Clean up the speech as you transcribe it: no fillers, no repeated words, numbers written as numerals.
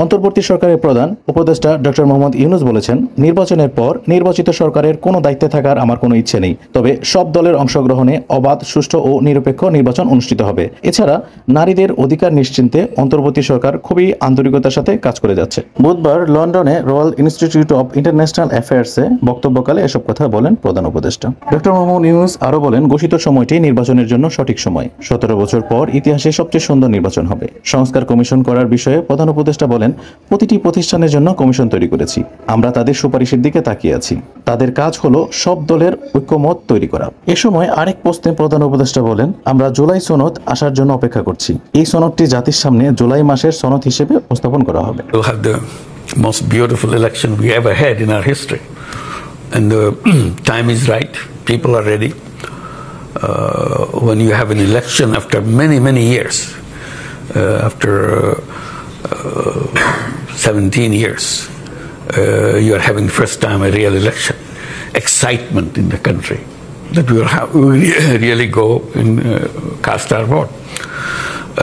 অন্তর্বর্তী সরকারের প্রধান উপদেষ্টা ডক্টর মোহাম্মদ ইউনূস বলেছেন, নির্বাচনের পর নির্বাচিত সরকারের কোনো দায়িত্বে থাকার আমার কোনো ইচ্ছে নেই, তবে সব দলের অংশগ্রহণে অবাধ, সুষ্ঠু ও নিরপেক্ষ নির্বাচন অনুষ্ঠিত হবে। এছাড়া নারীদের অধিকার নিশ্চিন্তে অন্তর্বর্তী সরকার খুবই আন্তরিকতার সাথে কাজ করে যাচ্ছে। বুধবার লন্ডনে রয়্যাল ইনস্টিটিউট অব ইন্টারন্যাশনাল অ্যাফেয়ার্সে বক্তব্যকালে এসব কথা বলেন প্রধান উপদেষ্টা। ডক্টর মোহাম্মদ ইউনূস আরও বলেন, ঘোষিত সময়টি নির্বাচনের জন্য সঠিক সময়। 17 বছর পর ইতিহাসে সবচেয়ে সুন্দর নির্বাচন হবে। সংস্কার কমিশন করার বিষয়ে প্রধান উপদেষ্টা বলেন, প্রতিটি প্রতিষ্ঠানের জন্য কমিশন তৈরি করেছি। আমরা তাদের সুপারিশের দিকে তাকিয়ে আছি। তাদের কাজ হলো সব দলের ঐক্যমত তৈরি করা। এ সময় আরেক প্রশ্নে প্রধান উপদেষ্টা বলেন, আমরা জুলাই সনদ আসার জন্য অপেক্ষা করছি। এই সনদটি জাতির সামনে জুলাই মাসের সনদ হিসেবে উপস্থাপন করা হবে। We'll have the most beautiful election we ever had in our history. And the time is right. People are ready. When you have an election after many, many years, after 17 years, you are having first time a real election. Excitement in the country that we will really go and cast our vote.